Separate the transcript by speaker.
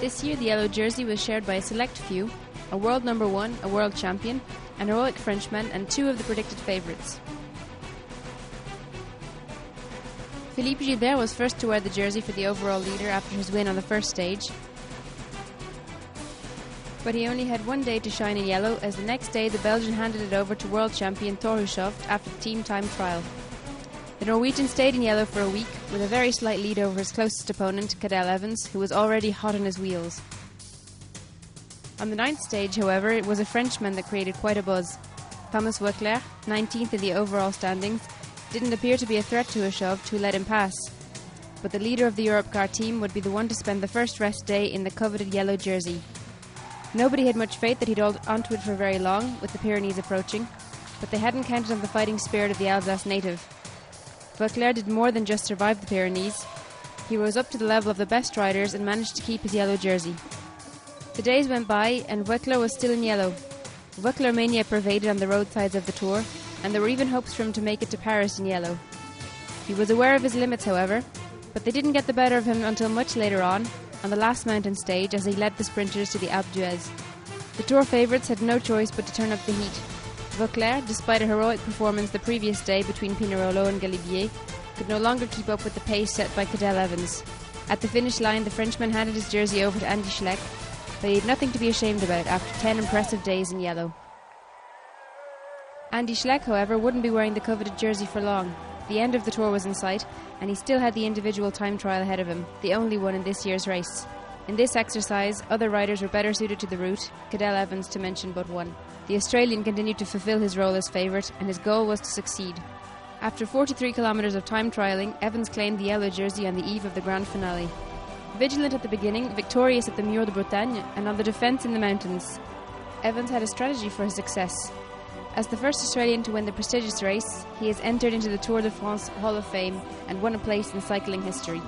Speaker 1: This year the yellow jersey was shared by a select few, a world number one, a world champion, an heroic Frenchman and two of the predicted favourites. Philippe Gilbert was first to wear the jersey for the overall leader after his win on the first stage, but he only had one day to shine in yellow, as the next day the Belgian handed it over to world champion Thor Hushovd after the team time trial. The Norwegian stayed in yellow for a week, with a very slight lead over his closest opponent, Cadel Evans, who was already hot on his wheels. On the ninth stage, however, it was a Frenchman that created quite a buzz. Thomas Voeckler, 19th in the overall standings, didn't appear to be a threat to Hushovd, who let him pass. But the leader of the Europcar team would be the one to spend the first rest day in the coveted yellow jersey. Nobody had much faith that he'd hold onto it for very long, with the Pyrenees approaching, but they hadn't counted on the fighting spirit of the Alsace native. Voeckler did more than just survive the Pyrenees. He rose up to the level of the best riders and managed to keep his yellow jersey. The days went by and Voeckler was still in yellow. Voeckler mania pervaded on the roadsides of the Tour, and there were even hopes for him to make it to Paris in yellow. He was aware of his limits, however, but they didn't get the better of him until much later on the last mountain stage, as he led the sprinters to the Alpe d'Huez. The Tour favourites had no choice but to turn up the heat. Voeckler, despite a heroic performance the previous day between Pinerolo and Galibier, could no longer keep up with the pace set by Cadel Evans. At the finish line, the Frenchman handed his jersey over to Andy Schleck, but he had nothing to be ashamed about after 10 impressive days in yellow. Andy Schleck, however, wouldn't be wearing the coveted jersey for long. The end of the Tour was in sight, and he still had the individual time trial ahead of him, the only one in this year's race. In this exercise, other riders were better suited to the route, Cadel Evans to mention but one. The Australian continued to fulfil his role as favourite, and his goal was to succeed. After 43 kilometres of time trialling, Evans claimed the yellow jersey on the eve of the grand finale. Vigilant at the beginning, victorious at the Mur de Bretagne, and on the defence in the mountains, Evans had a strategy for his success. As the first Australian to win the prestigious race, he has entered into the Tour de France Hall of Fame and won a place in cycling history.